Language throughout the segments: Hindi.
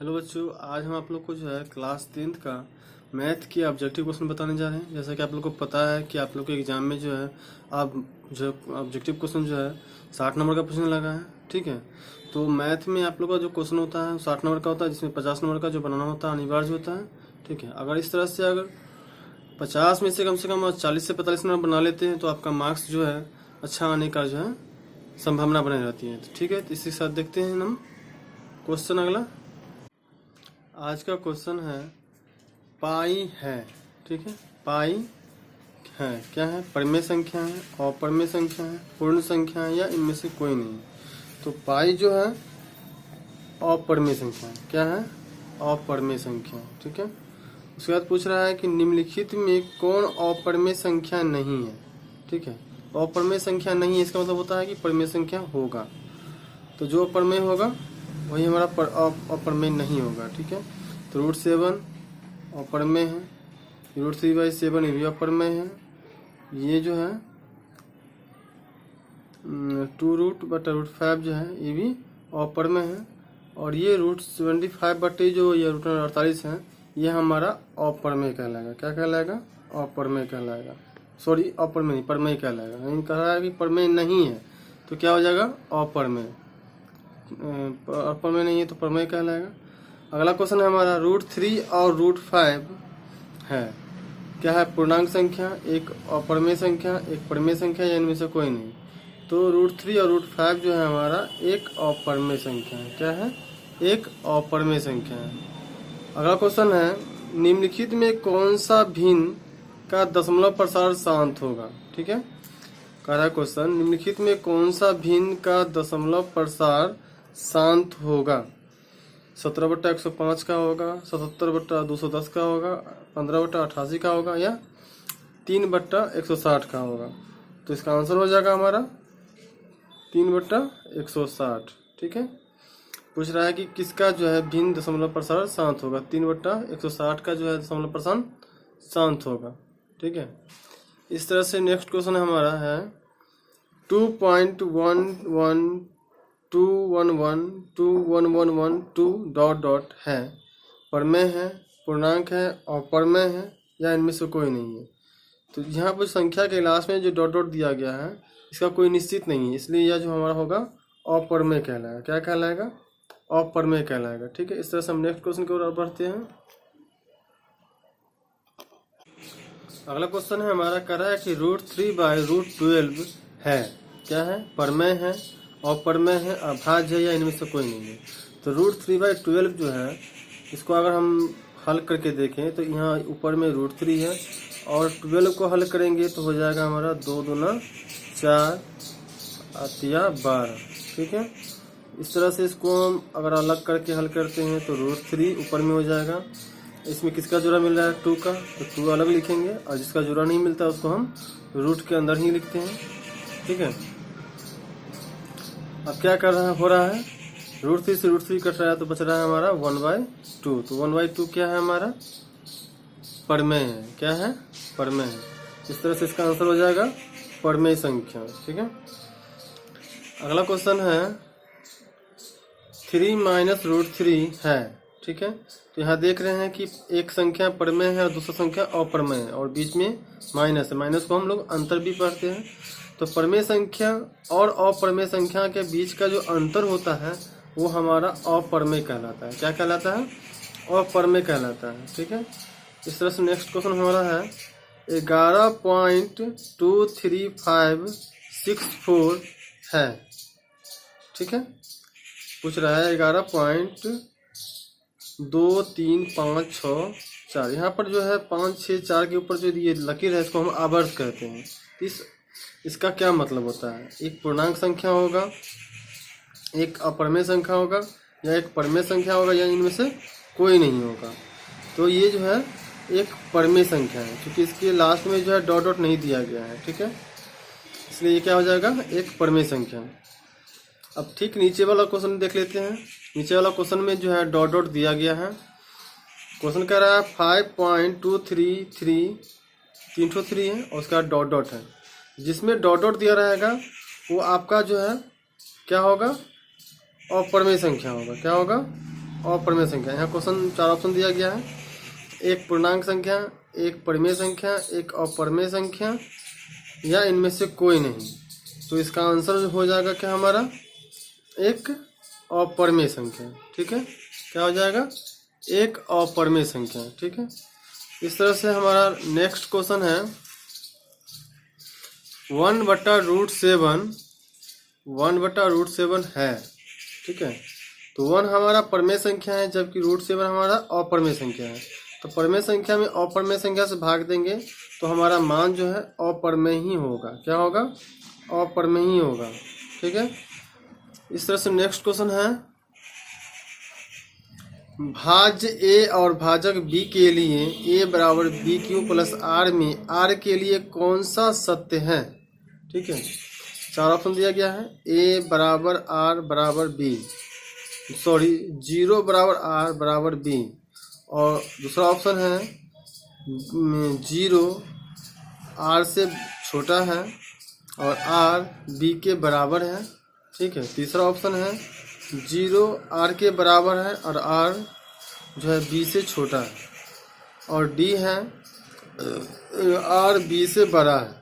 हेलो बच्चों, आज हम आप लोग को जो है क्लास 10th का मैथ की ऑब्जेक्टिव क्वेश्चन बताने जा रहे हैं। जैसा कि आप लोग को पता है कि आप लोग के एग्जाम में जो है आप जो ऑब्जेक्टिव क्वेश्चन जो है 60 नंबर का पूछने लगा है। ठीक है, तो मैथ में आप लोग का जो क्वेश्चन होता है 60 नंबर का होता है, जिसमें 50 नंबर का जो बनाना होता है अनिवार्य होता है। ठीक है, अगर इस तरह से अगर 50 में से कम 40 से 45 नंबर बना लेते हैं तो आपका मार्क्स जो है अच्छा आने का जो है संभावना बनी रहती है। तो ठीक है, तो इसी के साथ देखते हैं हम क्वेश्चन अगला। आज का क्वेश्चन है पाई है। ठीक है, पाई है क्या है? परिमेय संख्या है, अपरिमेय संख्या है, पूर्ण संख्या है या इनमें से कोई नहीं। तो पाई जो है अपरिमेय संख्या है। क्या है? अपरिमेय संख्या है। ठीक है, उसके बाद पूछ रहा है कि निम्नलिखित में कौन अपरिमेय संख्या नहीं है। ठीक है, अपरिमेय संख्या नहीं है इसका मतलब होता है कि परिमेय संख्या होगा। तो जो अपरिमेय होगा वही हमारा अपरिमेय नहीं होगा। ठीक है, तो √7 अपरिमेय है, √3/7 ये भी अपरिमेय है, ये जो है 2√5 जो है ये भी अपरिमेय है, और ये √75 जो ये √48 है ये हमारा अपरिमेय कहलाएगा। क्या कहलाएगा? अपरिमेय कहलाएगा। सॉरी, अपरिमेय नहीं, परिमेय कहलाएगा। नहीं कह रहा है कि परिमेय नहीं है तो क्या हो जाएगा? अपरिमेय। अपरिमेय नहीं है तो परिमेय कहलाएगा। अगला क्वेश्चन है हमारा √3 और √5 है। क्या है? पूर्णांक संख्या, एक अपरिमेय संख्या, एक परिमेय संख्या या इनमें से कोई नहीं। तो √3 और √5 जो है हमारा एक अपरिमेय संख्या है। क्या है? एक अपरिमेय संख्या है। अगला क्वेश्चन है निम्नलिखित में कौन सा भिन्न का दशमलव प्रसार शांत होगा। ठीक है, कह रहा है क्वेश्चन निम्नलिखित में कौन सा भिन्न का दशमलव प्रसार शांत होगा। 17/105 का होगा, 77/210 का होगा, 15/88 का होगा या 3/160 का होगा। तो इसका आंसर हो जाएगा हमारा 3/160। ठीक है, पूछ रहा है कि किसका जो है भिन्न दशमलव प्रसार शांत होगा। 3/160 का जो है दशमलव प्रसार शांत होगा। ठीक है, इस तरह से नेक्स्ट क्वेश्चन हमारा है 2.11211211112 है, परिमेय है, पूर्णांक है, अपरिमेय है या इनमें से कोई नहीं है। तो यहाँ पर संख्या के लास्ट में जो डॉट डॉट दिया गया है इसका कोई निश्चित नहीं है, इसलिए यह जो हमारा होगा अपरिमेय कहलाएगा। क्या कहलाएगा? अपरिमेय कहलाएगा। ठीक है, इस तरह से हम नेक्स्ट क्वेश्चन की ओर बढ़ते हैं। अगला क्वेश्चन है हमारा, कह रहा है कि √3/√12 है। क्या है? परिमेय है, अपरिमेय है, अभाज्य है या इनमें से कोई नहीं है। तो √3/12 जो है इसको अगर हम हल करके देखें तो यहाँ ऊपर में √3 है और 12 को हल करेंगे तो हो जाएगा हमारा 2 दूना 4 या 12। ठीक है, इस तरह से इसको हम अगर अलग करके हल करते हैं तो √3 ऊपर में हो जाएगा। इसमें किसका जोड़ा मिल रहा है? 2 का, तो 2 अलग लिखेंगे और जिसका जोड़ा नहीं मिलता उसको हम रूट के अंदर ही लिखते हैं। ठीक है, अब क्या कर रहा है? हो रहा है √3 से √3 कट रहा है तो बच रहा है हमारा 1/2। तो 1/2 क्या है? हमारा परिमेय है। क्या है? परिमेय है। इस तरह से इसका आंसर हो जाएगा परिमेय संख्या। ठीक है, अगला क्वेश्चन है 3 - √3 है। ठीक है, तो यहाँ देख रहे हैं कि एक संख्या परिमेय है और दूसरा संख्या अपरिमेय है और बीच में माइनस है। माइनस को हम लोग अंतर भी पढ़ते हैं। तो परिमेय संख्या और अपरिमेय संख्या के बीच का जो अंतर होता है वो हमारा अपरिमेय कहलाता है। क्या कहलाता है? अपरिमेय कहलाता है। ठीक है, इस तरह से नेक्स्ट क्वेश्चन हमारा है 11.23564 है। ठीक है, पूछ रहा है 11.23564। यहाँ पर जो है 5 6 4 के ऊपर जो ये लकीर है इसको हम आवर्त कहते हैं। इसका क्या मतलब होता है? एक पूर्णांक संख्या होगा, एक अपरिमेय संख्या होगा या एक परिमेय संख्या होगा या इनमें से कोई नहीं होगा। तो ये जो है एक परिमेय संख्या है क्योंकि इसके लास्ट में जो है डॉट डॉट नहीं दिया गया है। ठीक है, इसलिए ये क्या हो जाएगा? एक परिमेय संख्या। अब ठीक नीचे वाला क्वेश्चन देख लेते हैं। नीचे वाला क्वेश्चन में जो है डॉट डॉट दिया गया है। क्वेश्चन कह रहा है 5.233 303 है और उसका डॉट डॉट है। जिसमें डॉट डॉट दिया रहेगा वो आपका जो है क्या होगा? अपरिमेय संख्या होगा। क्या होगा? अपरिमेय संख्या। यहाँ क्वेश्चन 4 ऑप्शन दिया गया है, एक पूर्णांक संख्या, एक परिमेय संख्या, एक अपरिमेय संख्या या इनमें से कोई नहीं। तो इसका आंसर हो जाएगा क्या हमारा, एक अपरिमेय संख्या। ठीक है, क्या हो जाएगा, एक अपरिमेय संख्या। ठीक है, इस तरह से हमारा नेक्स्ट क्वेश्चन है 1/√7 है। ठीक है, तो 1 हमारा परिमेय संख्या है जबकि √7 हमारा अपरिमेय संख्या है। तो परिमेय संख्या में अपरिमेय संख्या से भाग देंगे तो हमारा मान जो है अपरिमेय ही होगा। क्या होगा, अपरिमेय ही होगा। ठीक है, इस तरह से नेक्स्ट क्वेश्चन है भाज्य ए और भाजक बी के लिए a बराबर BQ प्लस R में R के लिए कौन सा सत्य है। ठीक है, 4 ऑप्शन दिया गया है, a बराबर R बराबर B, 0 बराबर R बराबर B, और दूसरा ऑप्शन है 0 R से छोटा है और R B के बराबर है। ठीक है, तीसरा ऑप्शन है 0 R के बराबर है और R जो है B से छोटा है, और D है R B से बड़ा है।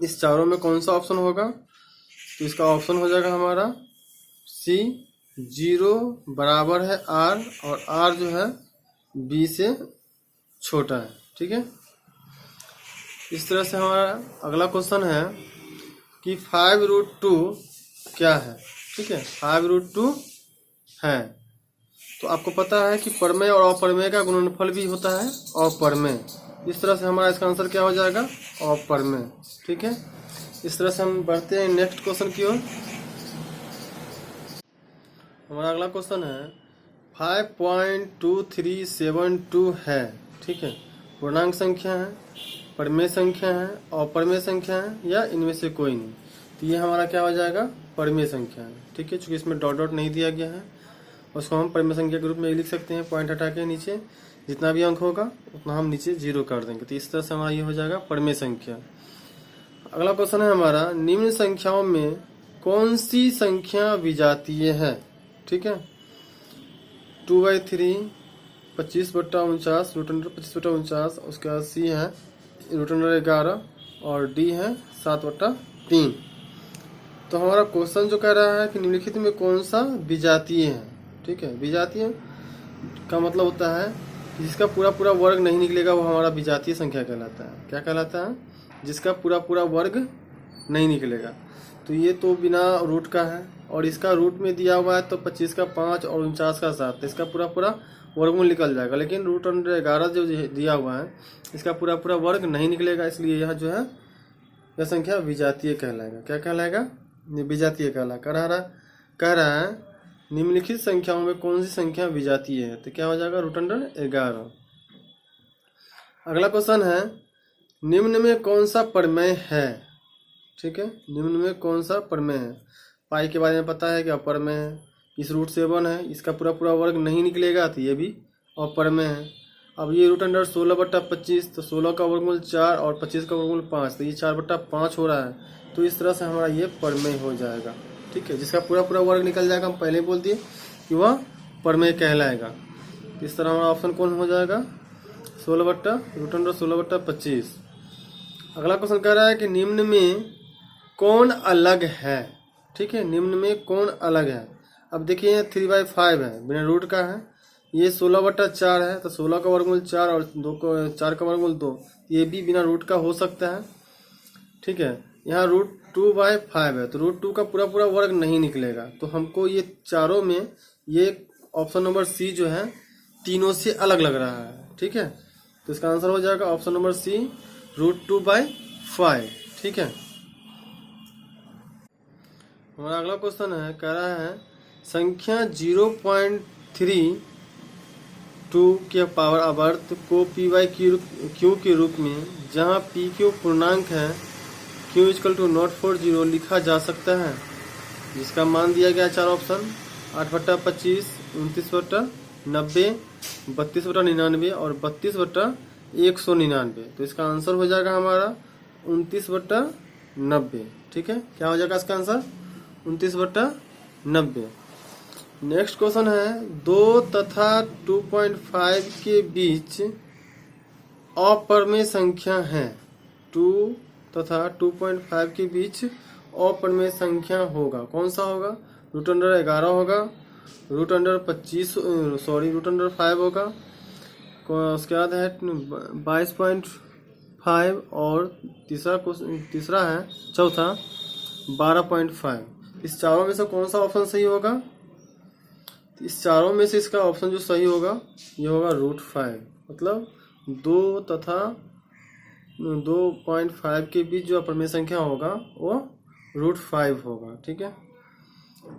इस चारों में कौन सा ऑप्शन होगा, तो इसका ऑप्शन हो जाएगा हमारा C, 0 बराबर है R और R जो है B से छोटा है। ठीक है, इस तरह से हमारा अगला क्वेश्चन है कि 5√2 क्या है। ठीक है, 5√2 है। तो आपको पता है कि परिमेय और अपरिमेय का गुणनफल भी होता है अपरिमेय। इस तरह से हमारा इसका आंसर क्या हो जाएगा, अपरिमेय। ठीक है, इस तरह से हम बढ़ते हैं नेक्स्ट क्वेश्चन की ओर। हमारा अगला क्वेश्चन है 5.2372 है। ठीक है, पूर्णांक संख्या है, परिमेय संख्या है, अपरिमेय संख्या है या इनमें से कोई नहीं। तो ये हमारा क्या हो जाएगा, परिमेय संख्या है। ठीक है, चूंकि इसमें डॉट डॉट नहीं दिया गया है, उसको हम परिमेय संख्या के रूप में लिख सकते हैं। पॉइंट हटा के नीचे जितना भी अंक होगा उतना हम नीचे 0 कर देंगे। तो इस तरह से हमारा ये हो जाएगा परिमेय संख्या। अगला क्वेश्चन है हमारा निम्न संख्याओं में कौन सी संख्या विजातीय है। ठीक है, 2/3, 25/49, √under 25/49, उसके बाद C है √under 11 और D है 7/3। तो हमारा क्वेश्चन जो कह रहा है कि निम्नलिखित में कौन सा विजातीय है। ठीक है, विजातीय का मतलब होता है जिसका पूरा पूरा वर्ग नहीं निकलेगा वो हमारा विजातीय संख्या कहलाता है। क्या कहलाता है, जिसका पूरा पूरा वर्ग नहीं निकलेगा। तो ये तो बिना रूट का है और इसका रूट में दिया हुआ है तो 25 का 5 और 49 का 7, तो इसका पूरा पूरा वर्गमूल निकल जाएगा। लेकिन √under 11 जो दिया हुआ है इसका पूरा पूरा वर्ग नहीं निकलेगा, इसलिए यह जो है यह संख्या विजातीय कहलाएगा। क्या कहलाएगा, विजातीय कहलाएगा। कह रहा है निम्नलिखित संख्याओं में कौन सी संख्या विजातीय है। तो क्या हो जाएगा, √under 11। अगला क्वेश्चन है निम्न में कौन सा परिमेय है। ठीक है, निम्न में कौन सा परिमेय है। पाई के बारे में पता है कि अपरिमेय है। इस √7 है, इसका पूरा पूरा वर्ग नहीं निकलेगा तो ये भी अपरिमेय है। अब ये √under 16/25, तो 16 का वर्गमूल 4 और 25 का वर्गमूल 5, तो ये 4/5 हो रहा है। तो इस तरह से हमारा ये परिमेय हो जाएगा। ठीक है, जिसका पूरा पूरा वर्ग निकल जाएगा, हम पहले बोल दिए कि वह परिमेय कहलाएगा। इस तरह हमारा ऑप्शन कौन हो जाएगा, √under 16/25। अगला क्वेश्चन कह रहा है कि निम्न में कौन अलग है। ठीक है, निम्न में कौन अलग है। अब देखिए 3/5 है, बिना रूट का है। ये 16/4 है, तो 16 का वर्गमूल 4 और 4 का वर्गमूल 2, ये भी बिना रूट का हो सकता है। ठीक है, यहाँ √2/5 है, तो √2 का पूरा पूरा वर्ग नहीं निकलेगा। तो हमको ये चारों में ये ऑप्शन नंबर C जो है तीनों से अलग लग रहा है। ठीक है, तो इसका आंसर हो जाएगा ऑप्शन नंबर C, √2/5। ठीक है, हमारा अगला क्वेश्चन है, कह रहा है संख्या 0.32 के पावर आवर्त को P/Q के रूप में जहां PQ पूर्णांक है Q = not for 0 लिखा जा सकता है, जिसका मान दिया गया 4 ऑप्शन 8/25, 29/90, 32/99 और 32/199। तो इसका आंसर हो जाएगा हमारा 29/90। ठीक है, क्या हो जाएगा इसका आंसर, 29/90। नेक्स्ट क्वेश्चन है 2 तथा 2.5 के बीच अपरमेय संख्या है। 2 तथा 2.5 के बीच अपरमेय संख्या होगा, कौन सा होगा? √11 होगा, √5 होगा, उसके बाद है 22.5 और तीसरा है चौथा 12.5। इस चारों में से कौन सा ऑप्शन सही होगा? इस चारों में से इसका ऑप्शन जो सही होगा ये होगा √5, मतलब 2 तथा 2.5 के बीच जो अपरमेय संख्या होगा वो √5 होगा। ठीक है।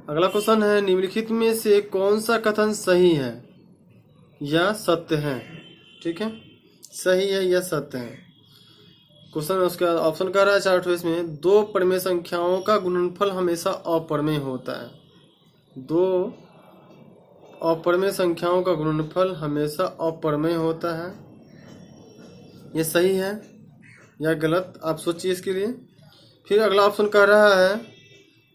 अगला क्वेश्चन है निम्नलिखित में से कौन सा कथन सही है या सत्य है? ठीक है, सही है या सत्य है। क्वेश्चन उसका ऑप्शन कह रहा है 4 इसमें 2 परमेय संख्याओं का गुणनफल हमेशा अपरमेय होता है। 2 अपरमेय संख्याओं का गुणनफल हमेशा अपरमेय होता है। ये सही है या गलत, आप सोचिए इसके लिए। फिर अगला ऑप्शन कह रहा है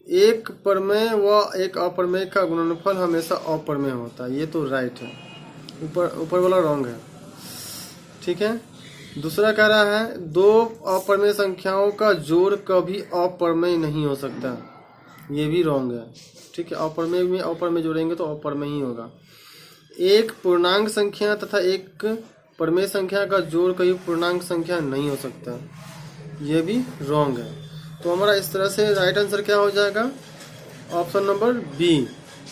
एक परमेय व एक अपरमेय का गुणनफल हमेशा अपरमेय होता है। ये तो राइट है, ऊपर वाला रॉन्ग है। ठीक है। दूसरा कह रहा है 2 अपरमेय संख्याओं का जोड़ कभी अपरमेय नहीं हो सकता। ये भी रॉन्ग है। ठीक है, अपरमेय में अपरमेय जोड़ेंगे तो अपरमेय ही होगा। एक पूर्णांक संख्या तथा एक परमेय संख्या का जोड़ कभी पूर्णांक संख्या नहीं हो सकता। ये भी रॉन्ग है। तो हमारा इस तरह से राइट आंसर क्या हो जाएगा? ऑप्शन नंबर बी,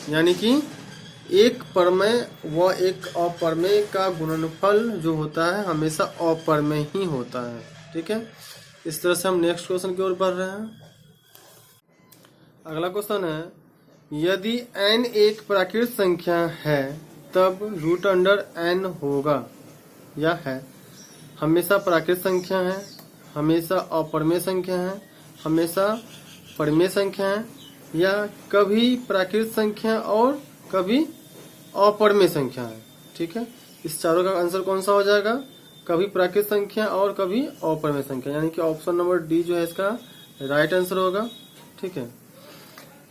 यानी कि एक परमेय व एक अपरमेय का गुणनफल जो होता है हमेशा अपरमेय ही होता है। ठीक है। इस तरह से हम नेक्स्ट क्वेश्चन की ओर बढ़ रहे हैं। अगला क्वेश्चन है यदि n एक प्राकृत संख्या है तब √n होगा या है? हमेशा प्राकृत संख्या है, हमेशा अपरमेय संख्या है, हमेशा परमेय संख्या है, या कभी प्राकृत संख्या और कभी अपरमेय संख्या है। ठीक है। इस चारों का आंसर कौन सा हो जाएगा? कभी प्राकृत संख्या और कभी अपरमेय संख्या, यानी कि ऑप्शन नंबर डी जो है इसका राइट आंसर होगा। ठीक है।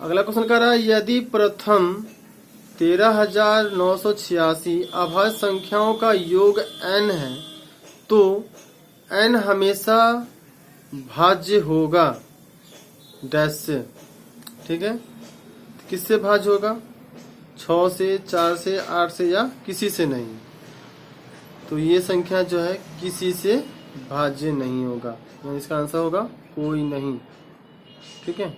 अगला क्वेश्चन कह रहा है यदि प्रथम 13,986 अभाज्य संख्याओं का योग n है तो n हमेशा भाज्य होगा डैश से। ठीक है। किससे भाज्य होगा? 6 से, 4 से, 8 से या किसी से नहीं। तो ये संख्या जो है किसी से भाज्य नहीं होगा, यानी इसका आंसर होगा कोई नहीं। ठीक है।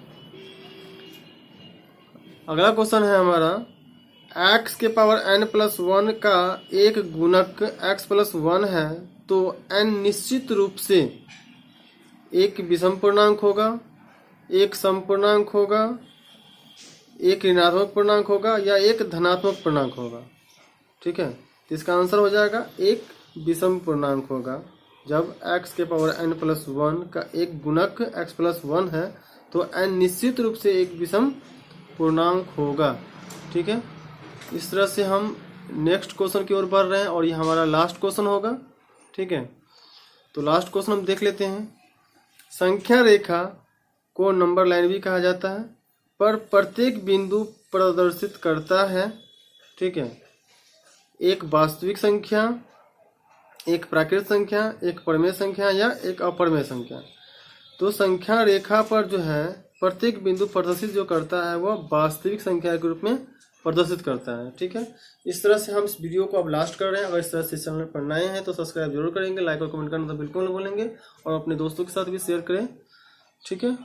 अगला क्वेश्चन है हमारा x के पावर n+1 का एक गुणक x+1 है तो n निश्चित रूप से एक विषम पूर्णांक होगा, एक सम पूर्णांक होगा, एक ऋणात्मक पूर्णांक होगा या एक धनात्मक पूर्णांक होगा। ठीक है। तो इसका आंसर हो जाएगा एक विषम पूर्णांक होगा। जब x के पावर n+1 का एक गुणक x+1 है तो n निश्चित रूप से एक विषम पूर्णांक होगा। ठीक है। इस तरह से हम नेक्स्ट क्वेश्चन की ओर बढ़ रहे हैं और ये हमारा लास्ट क्वेश्चन होगा। ठीक है। तो लास्ट क्वेश्चन हम देख लेते हैं। संख्या रेखा को नंबर लाइन भी कहा जाता है, पर प्रत्येक बिंदु प्रदर्शित करता है। ठीक है। एक वास्तविक संख्या, एक प्राकृत संख्या, एक परमेय संख्या या एक अपरमेय संख्या। तो संख्या रेखा पर जो है प्रत्येक बिंदु प्रदर्शित जो करता है वह वास्तविक संख्या के रूप में प्रदर्शित करता है। ठीक है। इस तरह से हम इस वीडियो को अब लास्ट कर रहे हैं। अगर इस तरह से चैनल पर नए हैं तो सब्सक्राइब जरूर करेंगे, लाइक और कमेंट करना तो बिल्कुल न भूलेंगे और अपने दोस्तों के साथ भी शेयर करें। ठीक है।